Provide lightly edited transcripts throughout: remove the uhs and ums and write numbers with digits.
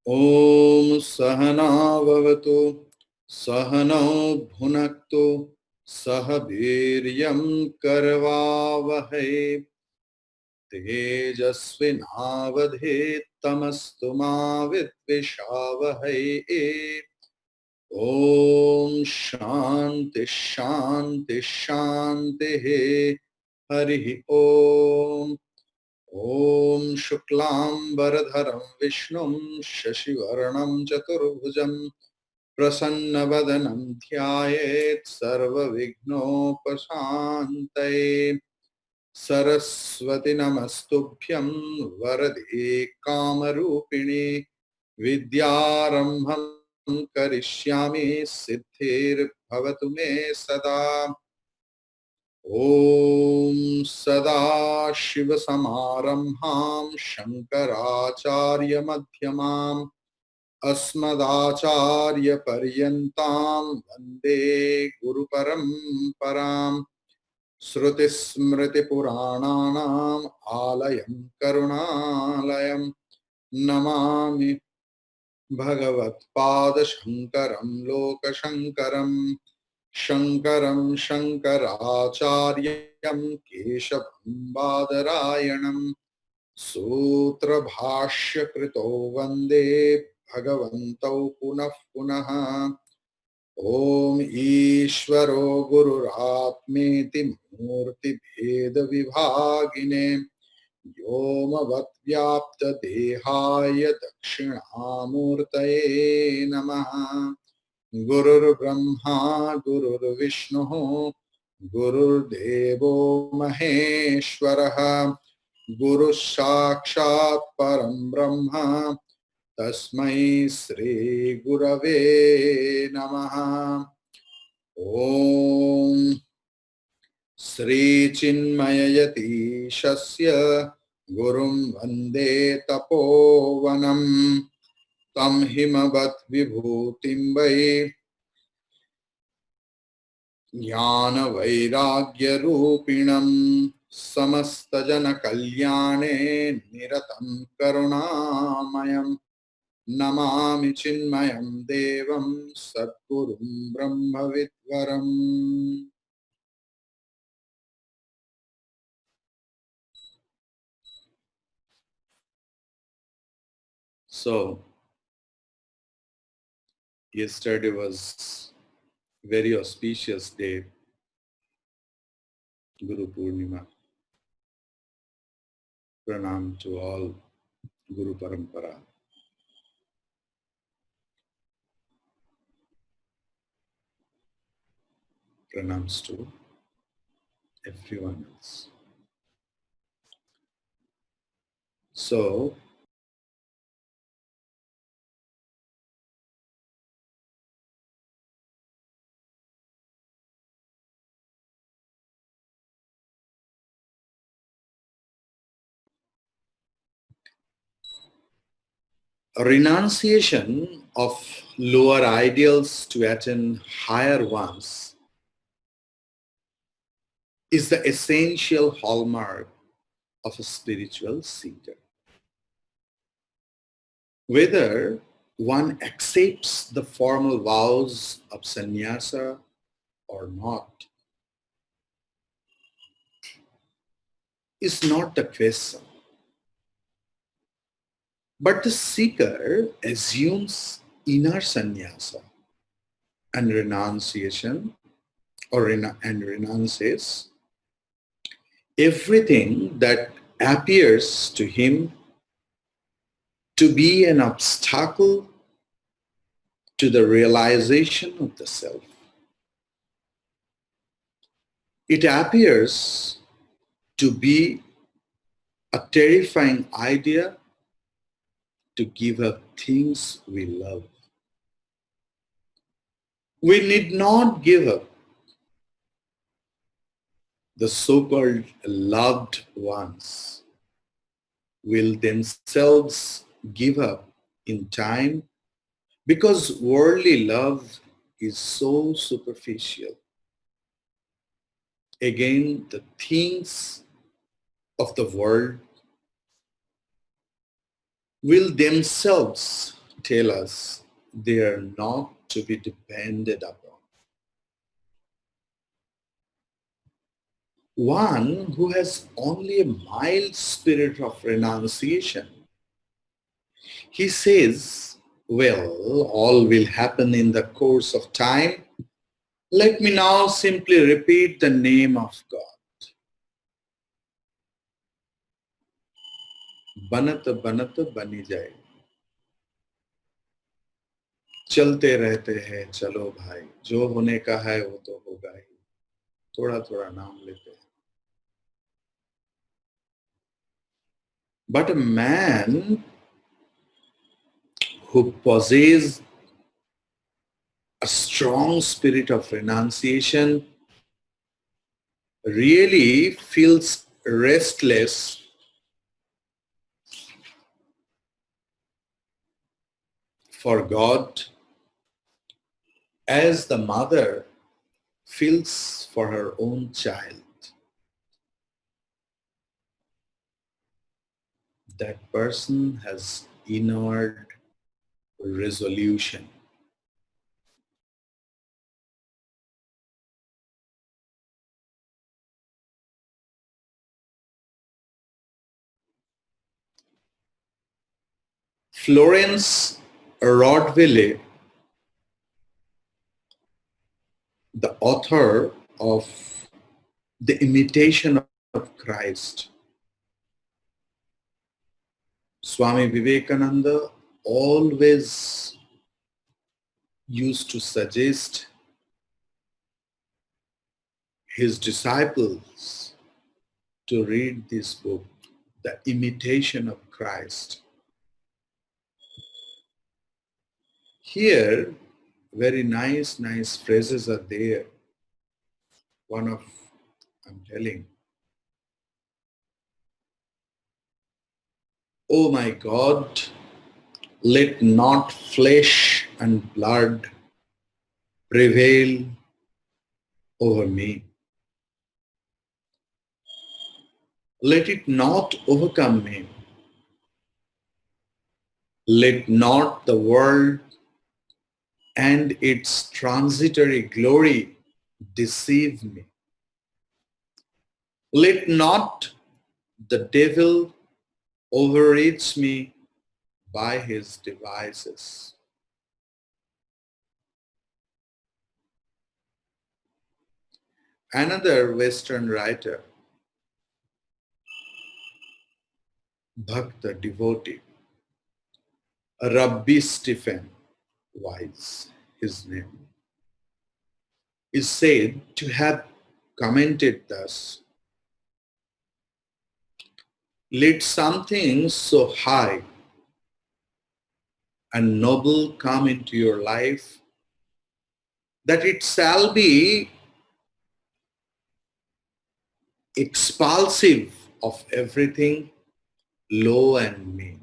Om Sahana Vavatu Sahano Bhunaktu Sahabiryam Karvavahai Tejasvinavadhe Tamastu Ma Vidvishavahai. Om Shanti Shanti Shanti Hari Om. Om Shuklam Varadharam Vishnum Shashivarnam Chaturbhujam Prasannavadanam Dhyayet Sarva Vignopasantaye Saraswati Namastubhyam Varade Kamarupini Vidyarambham Karishyami Siddhir Bhavatu Me Sada. Om Sada Shiva Samarambham Shankaracharya Madhyamam Asmadacharya Paryantam Vande Guru Paramparam Shruti Smriti Purananam Alayam Karunalayam Namami Bhagavat Pada Shankaram Loka Shankaram Shankaram Shankaracharyam Keshavam Badarayanam Sutra Bhashya Krito Vande Bhagavantau Punah Punaha. Om Ishvaro Gururatmeti Murti Bheda Vibhagine Yoma Vatvyapta Dehaya Dakshinamurtaye Namaha. Gurur Brahma Gurur Vishnu Gurur Devo Maheshwaraha Guru Sakshat Param Brahma Tasmai Sri Gurave Namaha. Om Sri Chinmayayati Shasya Gurum Vande Tapovanam Tam Himavat Vibhutim Vai Jnana Vairagya Rupinam Samastajana Kalyane Niratam Karunamayam Namami Chinmayam Devam Satgurum Brahmavidvaram. So, yesterday was very auspicious day, Guru Purnima. Pranam to all Guru Parampara. Pranams to everyone else. So, renunciation of lower ideals to attain higher ones is the essential hallmark of a spiritual seeker. Whether one accepts the formal vows of sannyasa or not is not the question. But the seeker assumes inner sannyasa and renunciation and renounces everything that appears to him to be an obstacle to the realization of the self. It appears to be a terrifying idea to give up things we love. We need not give up the so-called loved ones will themselves give up in time because worldly love is so superficial. Again, the things of the world will themselves tell us they are not to be depended upon. One who has only a mild spirit of renunciation, he says, well, all will happen in the course of time. Let me now simply repeat the name of God. बनत बनत बनी जाए, चलते रहते हैं चलो भाई, जो होने का है वो तो होगा ही, थोड़ा थोड़ा नाम लेते हैं. But a man who possesses a strong spirit of renunciation really feels restless for God as the mother feels for her own child. That person has inward resolution. Florence Rodwille, the author of The Imitation of Christ, Swami Vivekananda always used to suggest his disciples to read this book, The Imitation of Christ. Here, very nice phrases are there. One of, I'm telling, oh my God, let not flesh and blood prevail over me. Let it not overcome me. Let not the world and its transitory glory deceive me. Let not the devil overreach me by his devices. Another Western writer, Bhakta devotee, Rabbi Stephen Wise, his name, is said to have commented thus: let something so high and noble come into your life that it shall be expulsive of everything low and mean.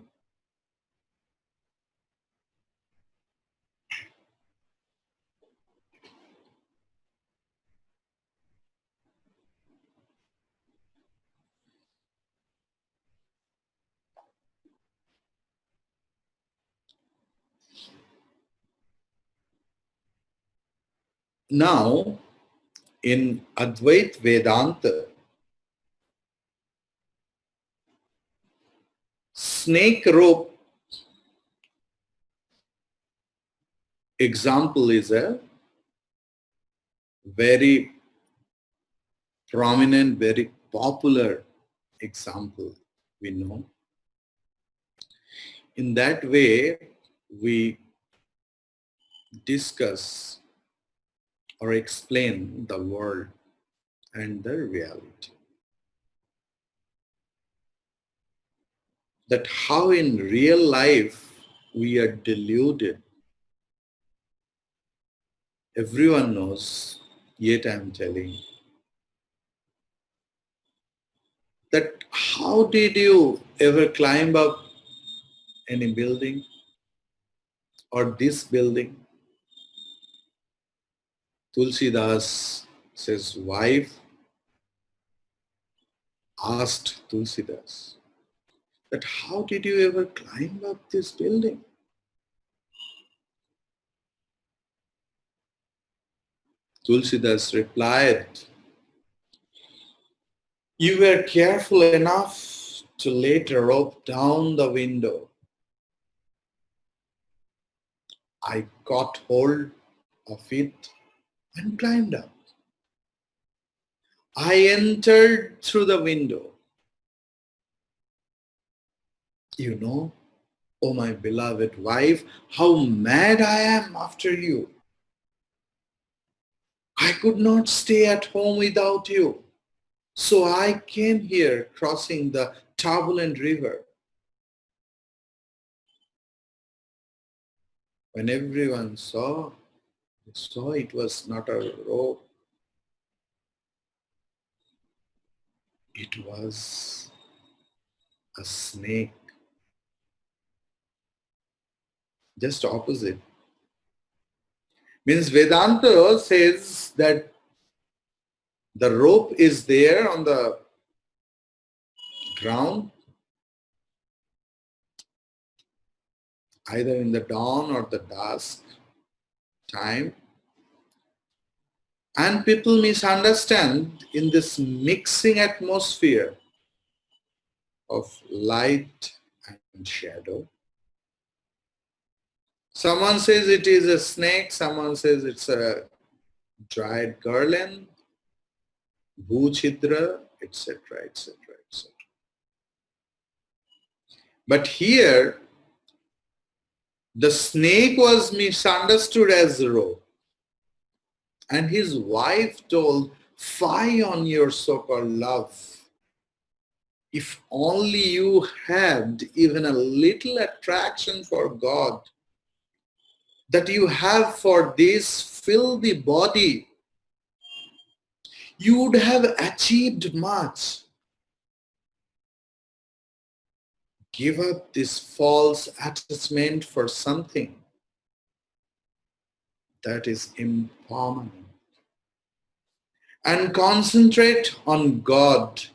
Now, in Advait Vedanta, snake rope example is a very prominent, very popular example we know. In that way, we discuss or explain the world and the reality. That how in real life we are deluded. Everyone knows, yet I am telling. That how did you ever climb up any building or this building? Tulsidas says wife asked Tulsidas that how did you ever climb up this building? Tulsidas replied, "You were careful enough to let a rope down the window. I caught hold of it and climbed up. I entered through the window. You know, oh my beloved wife, how mad I am after you. I could not stay at home without you. So I came here crossing the turbulent river." When everyone saw it was not a rope, it was a snake. Just opposite. Means Vedanta says that the rope is there on the ground, either in the dawn or the dusk time. And people misunderstand in this mixing atmosphere of light and shadow. Someone says it is a snake, someone says it's a dried garland, bhuchidra, etc., etc., etc. But here, the snake was misunderstood as a rope. And his wife told, "Fie on your so-called love. If only you had even a little attraction for God that you have for this filthy body, you would have achieved much. Give up this false attachment for something that is impermanent and concentrate on God.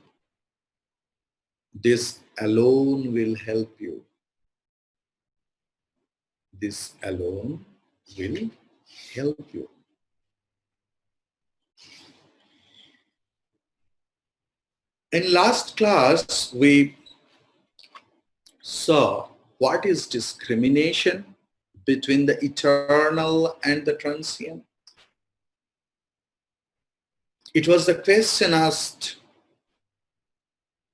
This alone will help you. This alone will help you." In last class, we saw what is discrimination between the eternal and the transient. It was the question asked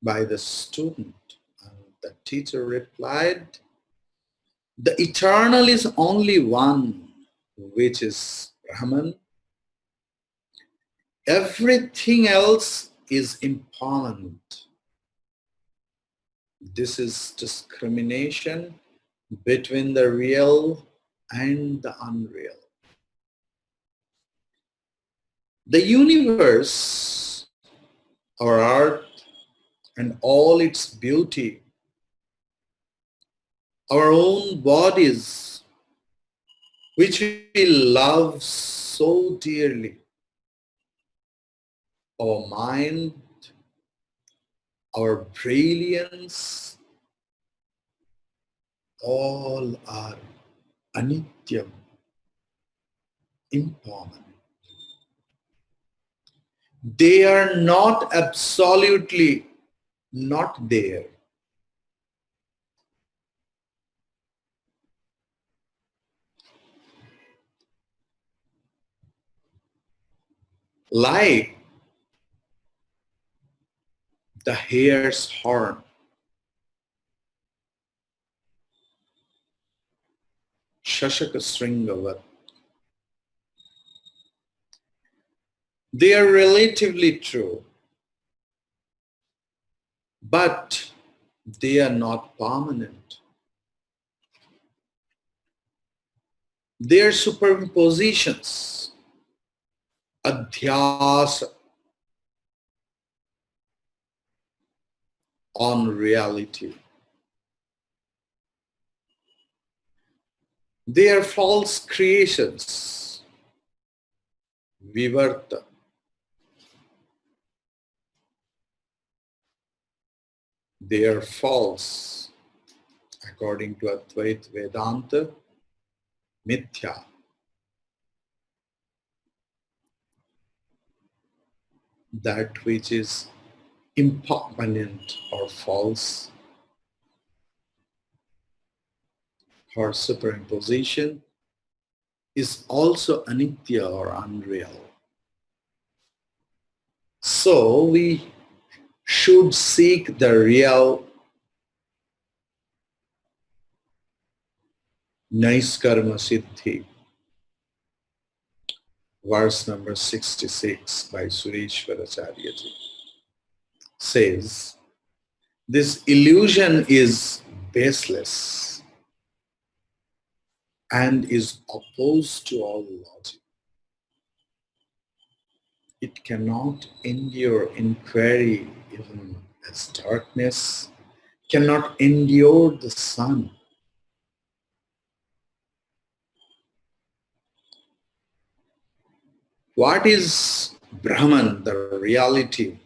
by the student, and the teacher replied, "The eternal is only one, which is Brahman. Everything else is impermanent." This is discrimination between the real and the unreal. The universe, our earth, and all its beauty, our own bodies, which we love so dearly, our mind, our brilliance, all are anityam, impermanent. They are not absolutely not there. Like the hare's horn. Shashaka Sringavat. They are relatively true, but they are not permanent. They are superimpositions, adhyasa, on reality. They are false creations, vivarta. They are false according to Advaita Vedanta, mithya. that which is impermanent or false, or superimposition, is also anitya or unreal. So we should seek the real Naiskarma Siddhi, verse number 66 by Sureshwaracharyaji says, this illusion is baseless and is opposed to all logic. It cannot endure inquiry even as darkness cannot endure the sun. What is Brahman, the reality?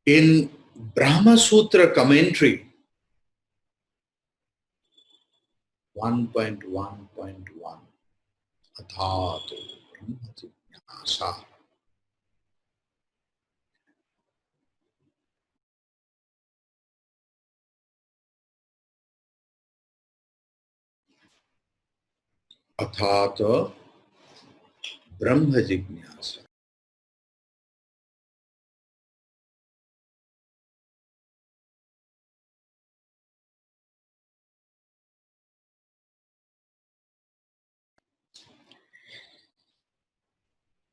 In Brahma Sutra commentary 1.1.1, Athātu Brahma Jignāsa. Athātu Brahma Jignāsa.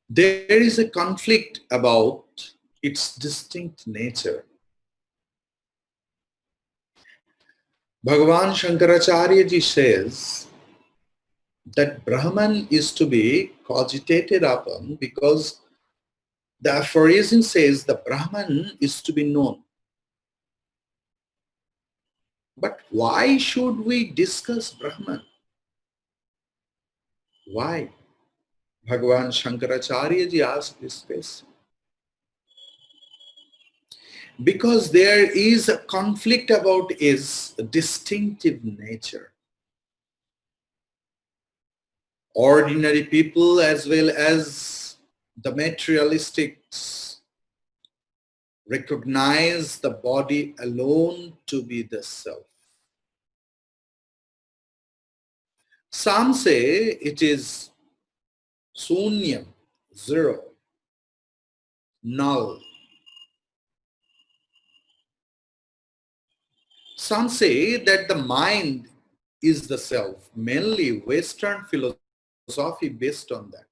There is a conflict about its distinct nature. Bhagavan Shankaracharya ji says that Brahman is to be cogitated upon because the aphorism says the Brahman is to be known. But why should we discuss Brahman? Why? Bhagavan Shankaracharya ji asked this question. Because there is a conflict about its distinctive nature. Ordinary people as well as the materialistics recognize the body alone to be the self. Some say it is sunyam, zero, null. Some say that the mind is the self, mainly Western philosophy based on that.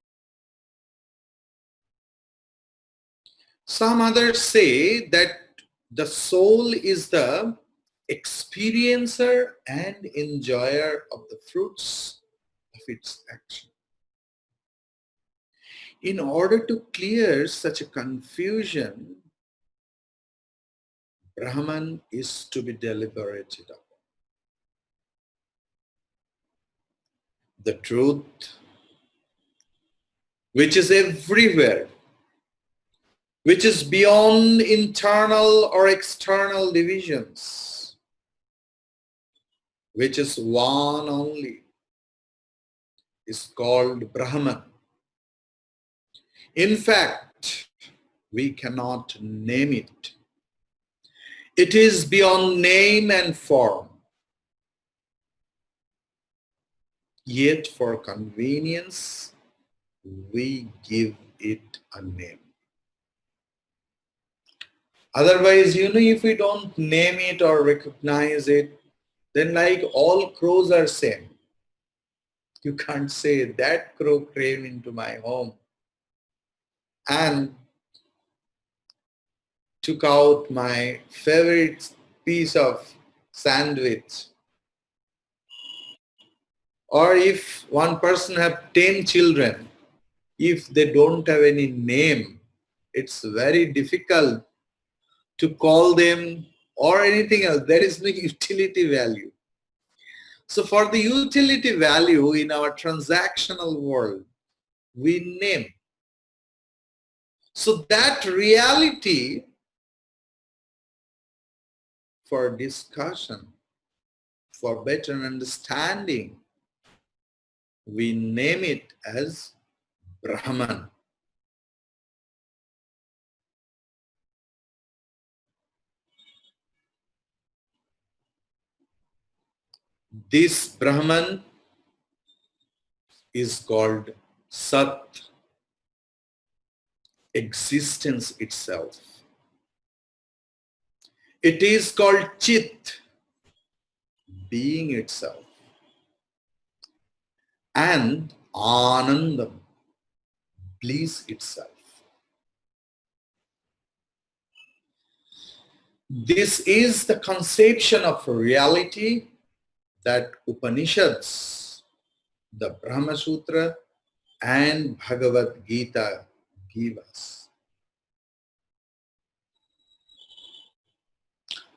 Some others say that the soul is the experiencer and enjoyer of the fruits of its action. In order to clear such a confusion, Brahman is to be deliberated upon. The truth, which is everywhere, which is beyond internal or external divisions, which is one only, is called Brahman. In fact, we cannot name it. It is beyond name and form. Yet for convenience, we give it a name. Otherwise, if we don't name it or recognize it, then like all crows are same. You can't say that crow came into my home and took out my favorite piece of sandwich. Or if one person have 10 children, if they don't have any name, it's very difficult to call them or anything else. There is no utility value. So for the utility value in our transactional world, we name. So that reality for discussion, for better understanding, we name it as Brahman. This Brahman is called Sat, existence itself. It is called Chit, being itself. And Anandam, bliss itself. This is the conception of reality that Upanishads, the Brahma Sutra and Bhagavad Gita give us.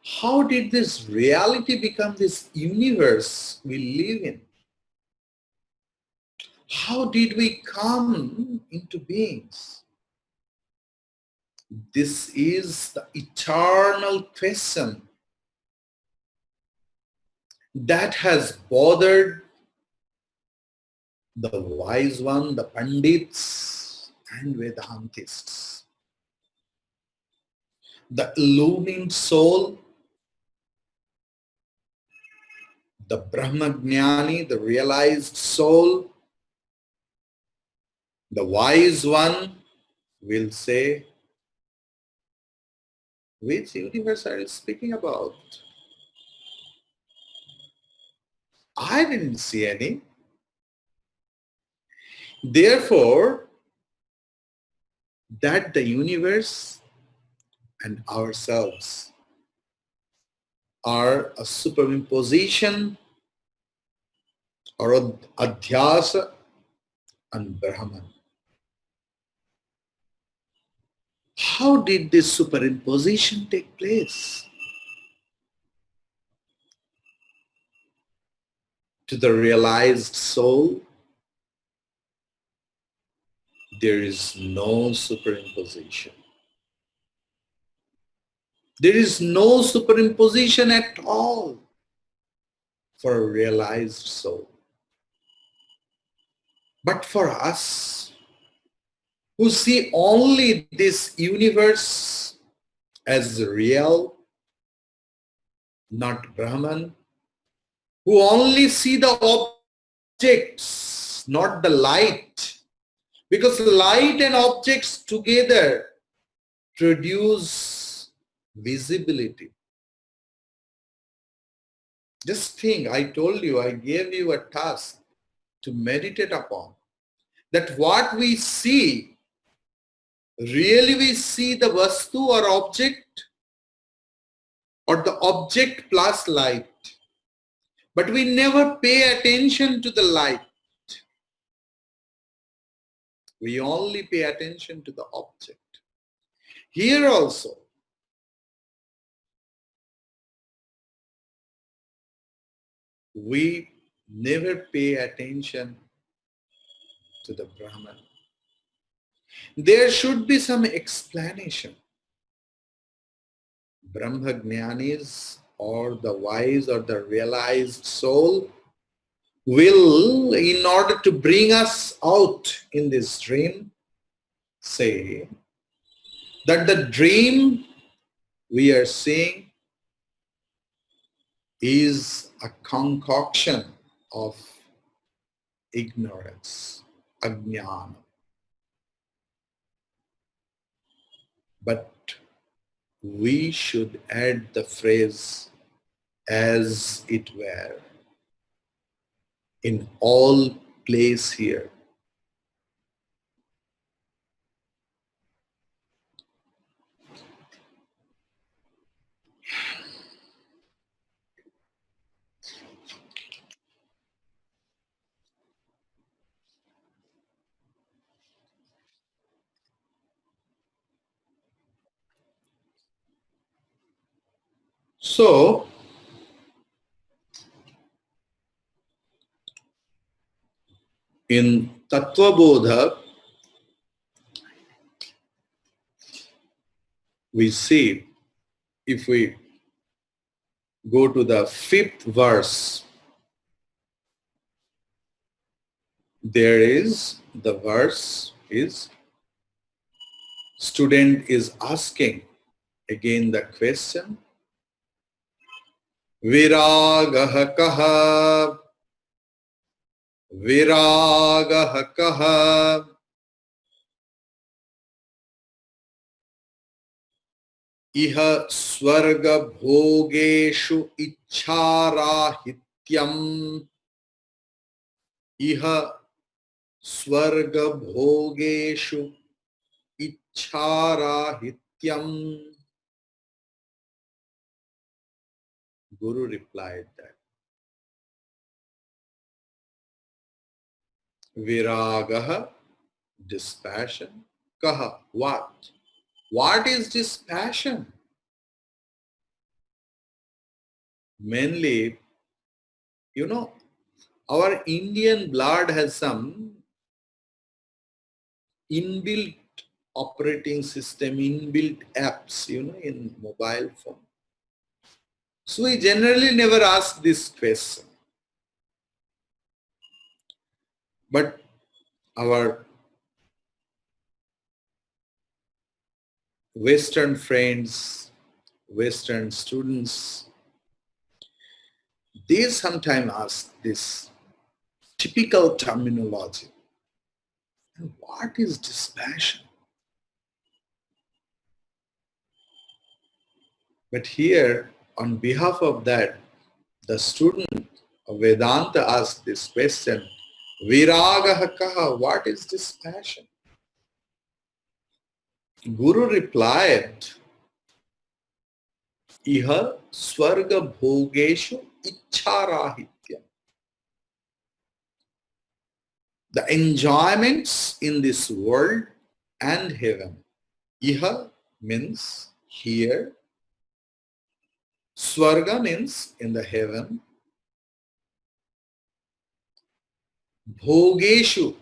How did this reality become this universe we live in? How did we come into beings? This is the eternal question that has bothered the wise one, the Pandits and Vedantists. The illumined soul, the Brahmagnani, the realized soul, the wise one will say, which universe are you speaking about? I didn't see any. Therefore, that the universe and ourselves are a superimposition or adhyasa and Brahman. How did this superimposition take place? To the realized soul, there is no superimposition. There is no superimposition at all for a realized soul. But for us, who see only this universe as real, not Brahman, who only see the objects, not the light, because light and objects together produce visibility. Just think, I told you, I gave you a task to meditate upon, that what we see, really we see the vastu or object, or the object plus light. But we never pay attention to the light. We only pay attention to the object. Here also, we never pay attention to the Brahman. There should be some explanation. Brahmagnanis or the wise or the realized soul will, in order to bring us out in this dream, say that the dream we are seeing is a concoction of ignorance, ajnana. But we should add the phrase as it were in all place here. So, in Tattva Bodha, we see, if we go to the 5th verse, there is, the verse is, student is asking again the question, Viragah kaha, viragah kaha, iha swarga bhogeshu ichharahityam, iha swarga bhogeshu ichharahityam. Guru replied that viragah, dispassion, kaha, what? What is dispassion? Mainly, you know, our Indian blood has some inbuilt operating system, inbuilt apps, in mobile phone. So we generally never ask this question. But our Western friends, Western students, they sometimes ask this typical terminology. What is dispassion? But here, on behalf of that, the student of Vedanta asked this question, Viragaha kaha, what is dispassion? Guru replied, Iha swarga bhogeshu ichharahitya. The enjoyments in this world and heaven. Iha means here. Swarga means in the heaven. Bhogeshu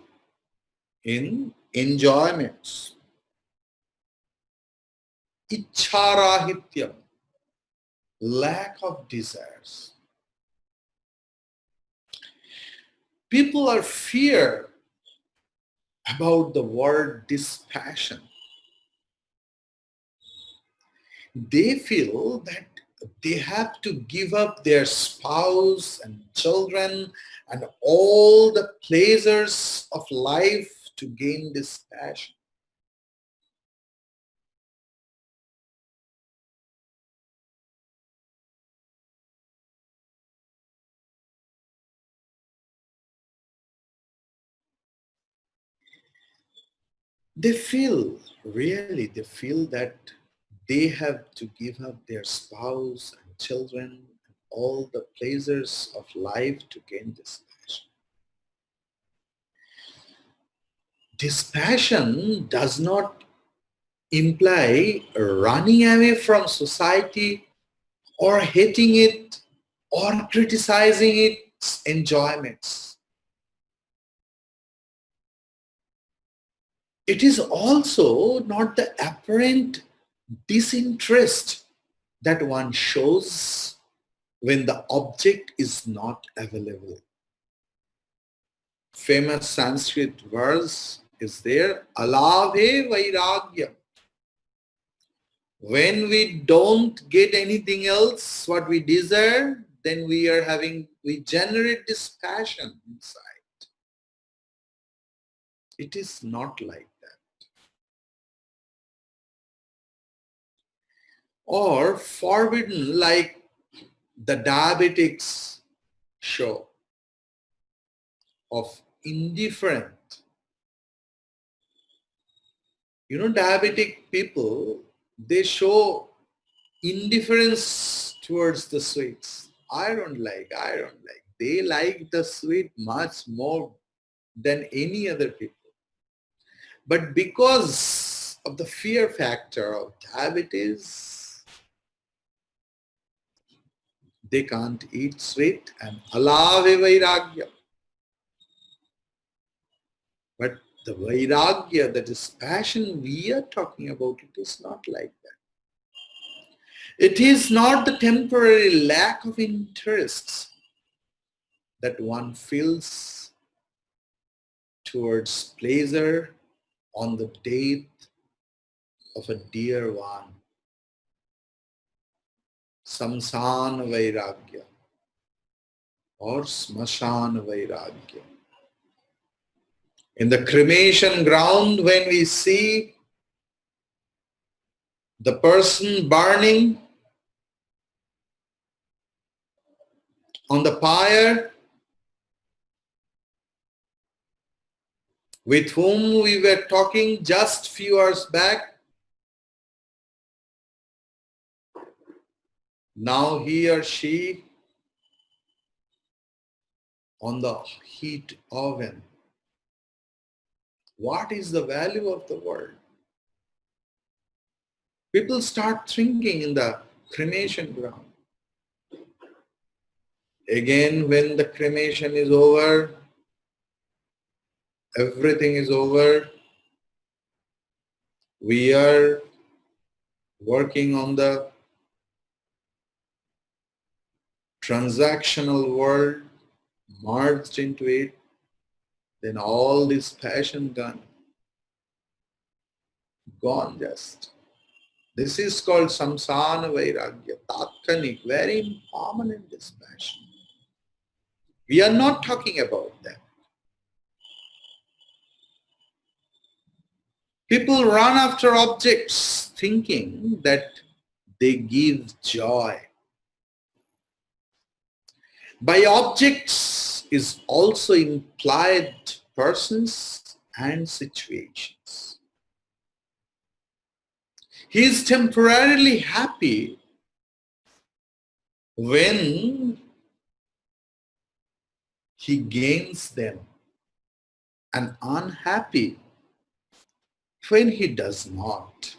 in enjoyments. Ichharahityam, lack of desires. People are fear about the word dispassion. They feel that they have to give up their spouse and children and all the pleasures of life to gain dispassion. They feel that they have to give up their spouse and children and all the pleasures of life to gain dispassion. Dispassion does not imply running away from society or hating it or criticizing its enjoyments. It is also not the apparent disinterest that one shows when the object is not available. Famous Sanskrit verse is there, alabhe vairagya. When we don't get anything else what we desire, then we generate dispassion inside. It is not like that. Or forbidden like the diabetics show of indifferent. Diabetic people, they show indifference towards the sweets. I don't like. They like the sweet much more than any other people. But because of the fear factor of diabetes, they can't eat sweet and alave vairagya. But the vairagya, the dispassion we are talking about, it is not like that. It is not the temporary lack of interest that one feels towards pleasure on the death of a dear one. samsana vairagya or smashana vairagya. In the cremation ground, when we see the person burning on the pyre with whom we were talking just few hours back, now he or she on the heat oven. What is the value of the word? People start thinking in the cremation ground. Again, when the cremation is over, everything is over, we are working on the transactional world, merged into it, then all this passion gone just. This is called samsana vairagya, tatkanik, very impermanent dispassion. We are not talking about that. People run after objects thinking that they give joy. By objects is also implied persons and situations. He is temporarily happy when he gains them and unhappy when he does not.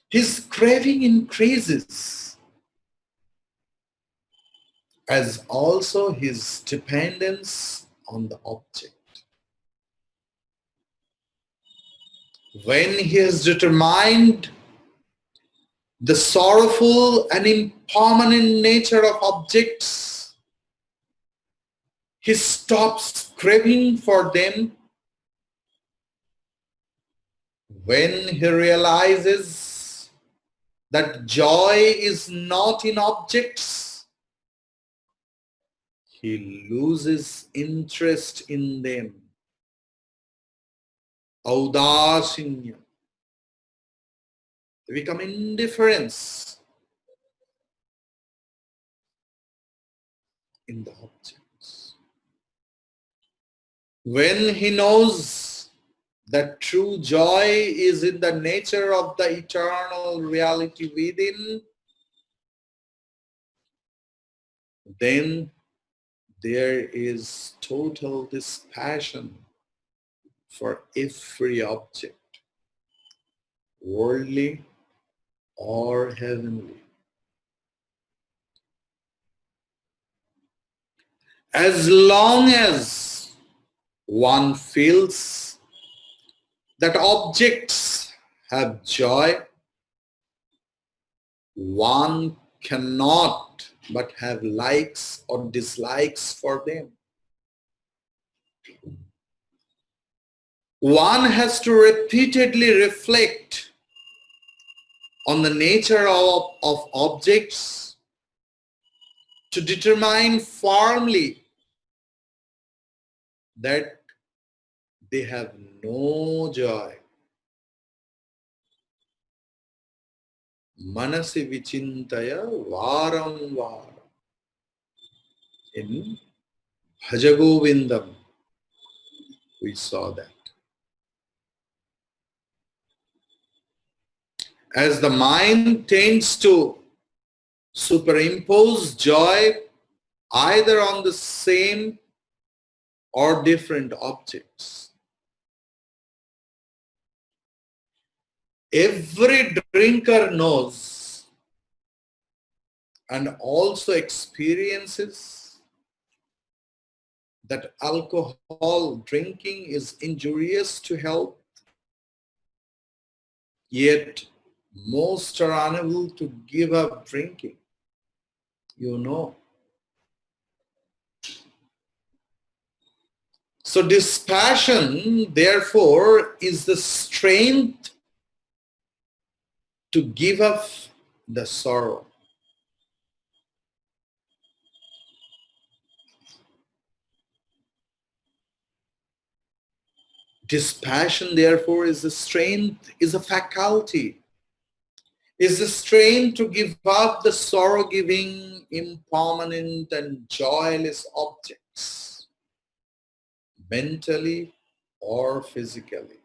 His craving increases as also his dependence on the object. When he has determined the sorrowful and impermanent nature of objects, he stops craving for them. When he realizes that joy is not in objects, he loses interest in them. Audasinya. They become indifference in the objects. When he knows that true joy is in the nature of the eternal reality within, then there is total dispassion for every object, worldly or heavenly. As long as one feels that objects have joy, one cannot but have likes or dislikes for them. One has to repeatedly reflect on the nature of objects to determine firmly that they have no joy. Manasi vichintaya varam varam. In Bhajagovindam, we saw that. As the mind tends to superimpose joy either on the same or different objects. Every drinker knows and also experiences that alcohol drinking is injurious to health, yet most are unable to give up drinking. You know. So dispassion, therefore, is the strength to give up the sorrow. Dispassion, therefore, is a strength, is a faculty, is the strength to give up the sorrow-giving, impermanent and joyless objects, mentally or physically.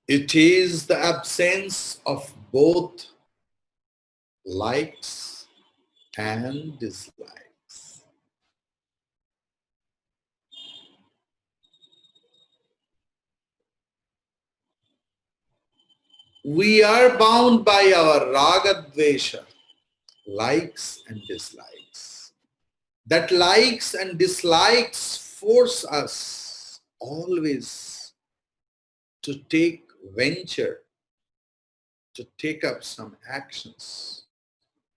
It is the absence of both likes and dislikes. We are bound by our raga dvesha, likes and dislikes. That likes and dislikes force us always to venture, to take up some actions,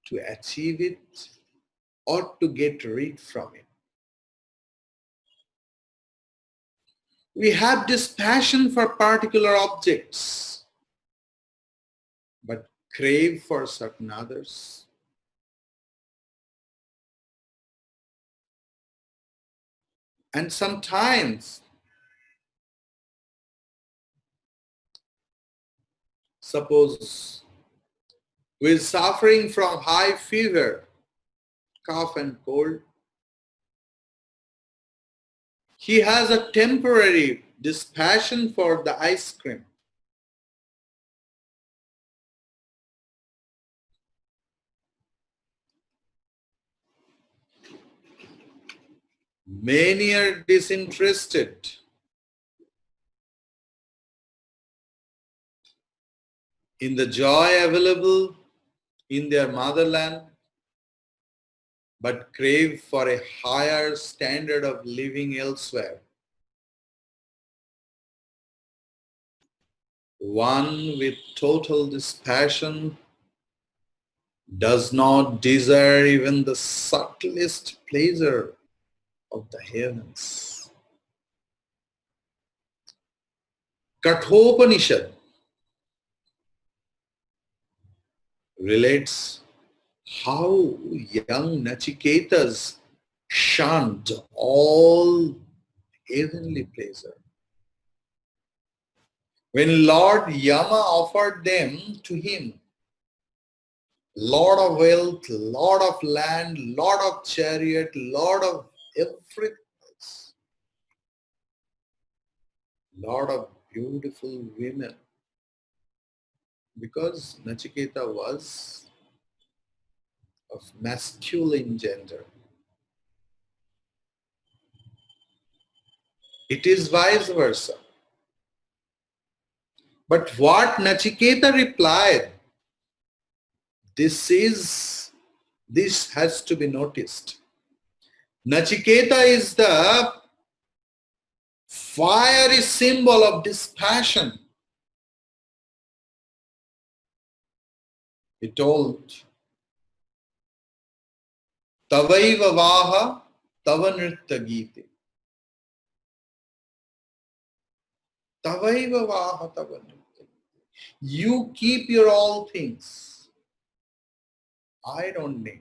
to achieve it or to get rid from it. We have dispassion for particular objects, but crave for certain others. And sometimes, suppose who is suffering from high fever, cough and cold, he has a temporary dispassion for the ice cream. Many are disinterested in the joy available in their motherland, but crave for a higher standard of living elsewhere. One with total dispassion does not desire even the subtlest pleasure of the heavens. Kathopanishad relates how young Nachiketas shunned all heavenly pleasure. When Lord Yama offered them to him, Lord of wealth, Lord of land, Lord of chariot, Lord of everything else, Lord of beautiful women, because Nachiketa was of masculine gender. It is vice versa. But what Nachiketa replied, this has to be noticed. Nachiketa is the fiery symbol of dispassion. He told, Tavaiva vaha tava nritta gite. Tavaiva vaha tava nritta. You keep your all things. I don't need.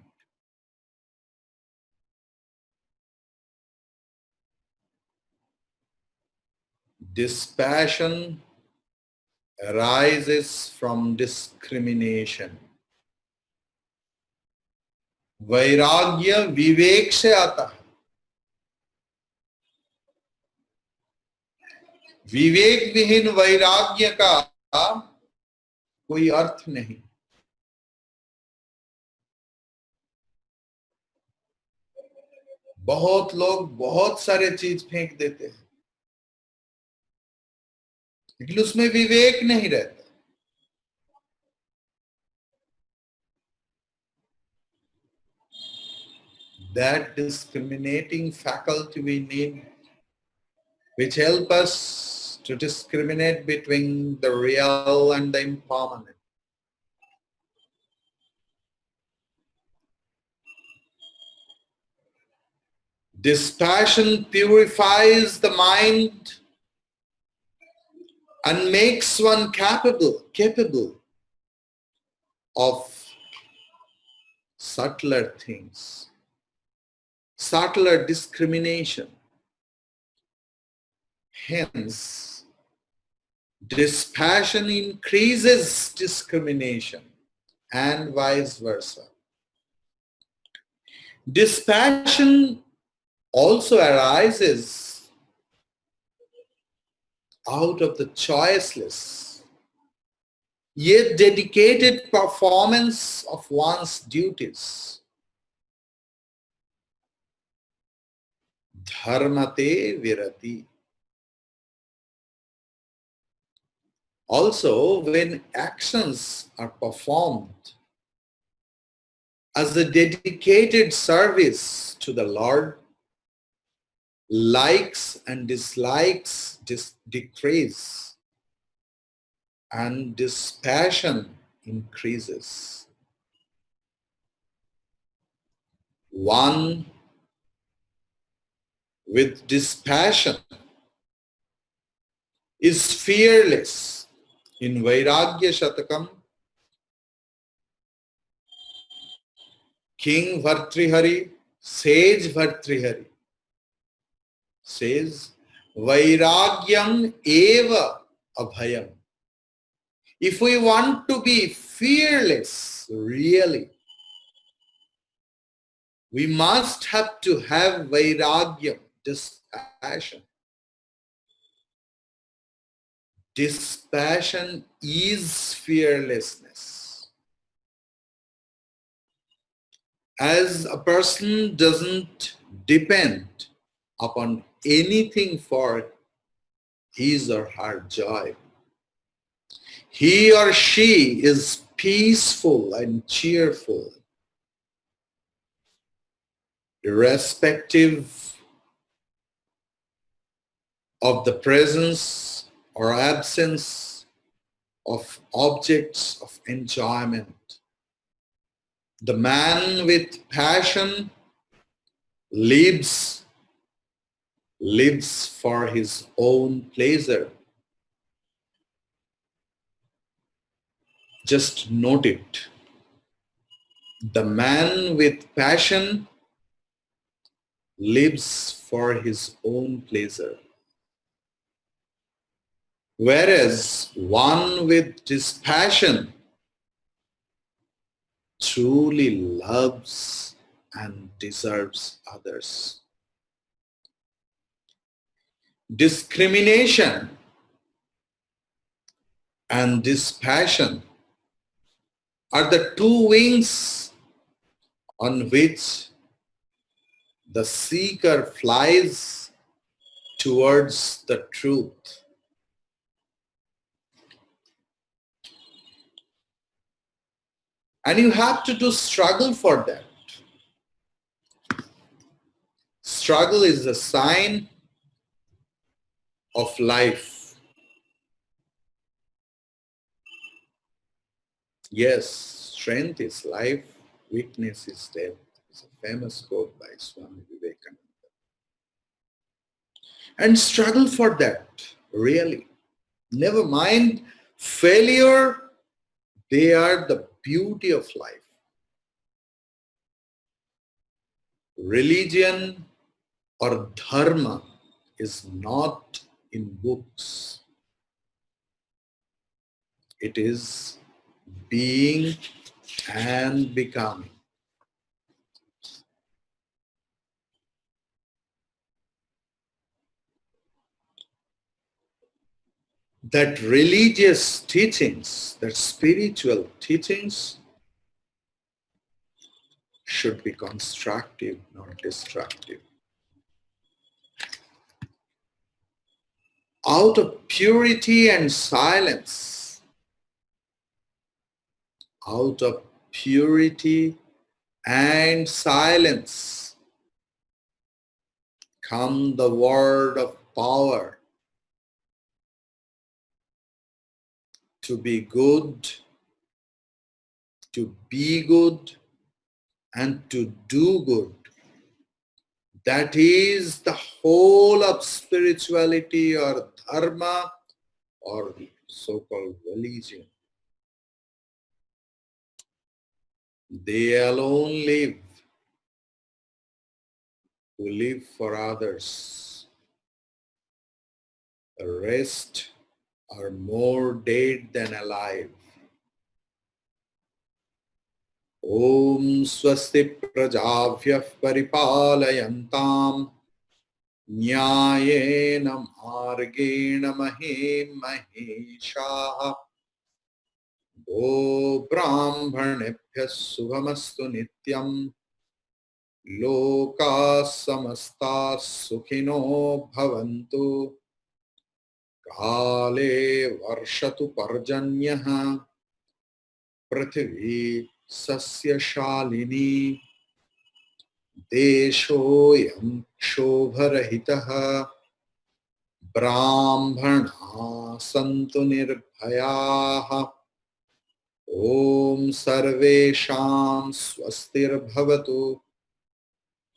Dispassion arises from discrimination. वैराग्य विवेक से आता है. विवेक विहीन वैराग्य का कोई अर्थ नहीं. बहुत लोग बहुत सारे चीज फेंक देते हैं, लेकिन उसमें विवेक नहीं रहता. That discriminating faculty we need, which help us to discriminate between the real and the impermanent. Dispassion purifies the mind and makes one capable of subtler things. subtler discrimination. Hence, dispassion increases discrimination and vice versa. Dispassion also arises out of the choiceless yet dedicated performance of one's duties. Dharmate virati. Also, when actions are performed as a dedicated service to the Lord, likes and dislikes decrease and dispassion increases. One with dispassion is fearless. In Vairagya Shatakam, King Bhartrihari, Sage Bhartrihari says, Vairagyam eva abhayam. If we want to be fearless, really, we must have to have Vairagyam, dispassion. Dispassion is fearlessness. As a person doesn't depend upon anything for his or her joy, he or she is peaceful and cheerful, irrespective of the presence or absence of objects of enjoyment. The man with passion lives for his own pleasure. Just note it. The man with passion lives for his own pleasure. Whereas one with dispassion truly loves and deserves others. Discrimination and dispassion are the two wings on which the seeker flies towards the truth. And you have to struggle for that. Struggle is a sign of life. Yes, strength is life, weakness is death. It's a famous quote by Swami Vivekananda. And struggle for that, really. Never mind failure, they are the beauty of life. Religion or dharma is not in books. It is being and becoming. That religious teachings, that spiritual teachings should be constructive, not destructive. Out of purity and silence, out of purity and silence, come the word of power. To be good, and to do good. That is the whole of spirituality or dharma or so-called religion. They alone live. who live for others. The rest are more dead than alive. Om swasti prajabhyah paripalayantam nyayena margena mahim maheshaha go brahmanebhyah subhamastu nityam loka samasta sukhino bhavantu kale varshatu parjanyah prithvi sasya shalini deshoyam shobharahitah brahmana santu nirbhayaah om sarvesham swastir bhavatu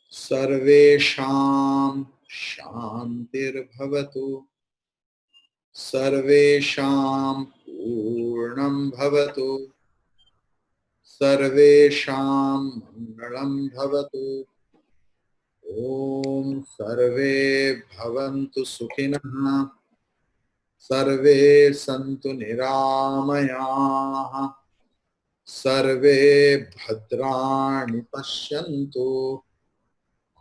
sarvesham shantir bhavatu sarvesham purnam bhavatu sarvesham mangalam bhavatu om sarve bhavantu sukhinah sarve santu niramayah sarve bhadrani pashyantu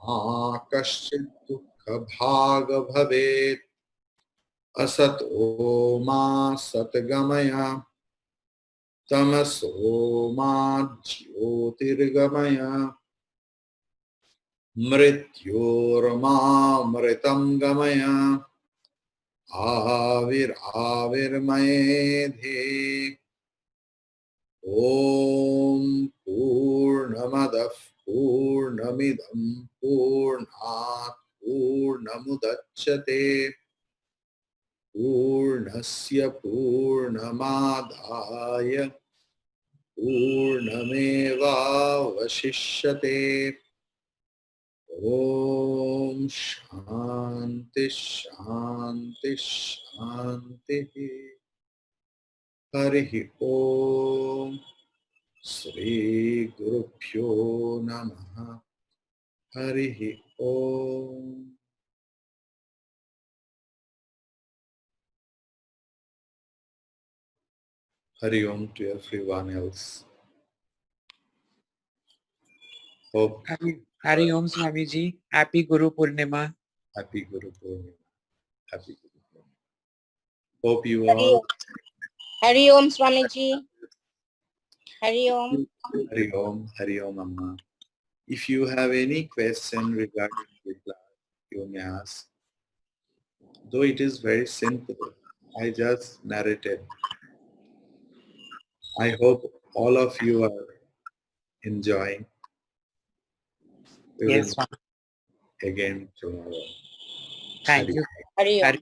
ma kaschit dukha bhaga bhavet asat ma satgamaya tamaso ma jyotirgamaya mrityorma mritam gamaya avir avirmayedhe om purnamadav purnamidam purnat purnamudachyate purnasya purnamadaya purnameva vashishyate om shanti shanti shanti harihi om Shri Gurubhyo Namaha harihi om. Hari Om to everyone else. Hope Hari Om Swamiji. Happy Guru Purnima. Happy Guru Purnima. Happy Guru Purnima. Hope you all. Hari Om Swamiji. Hari Om. Hari Om. Hari Om Amma. If you have any question regarding the class, you may ask. Though it is very simple, I just narrated. I hope all of you are enjoying. We Yes, will again tomorrow. thank you. Hari Om.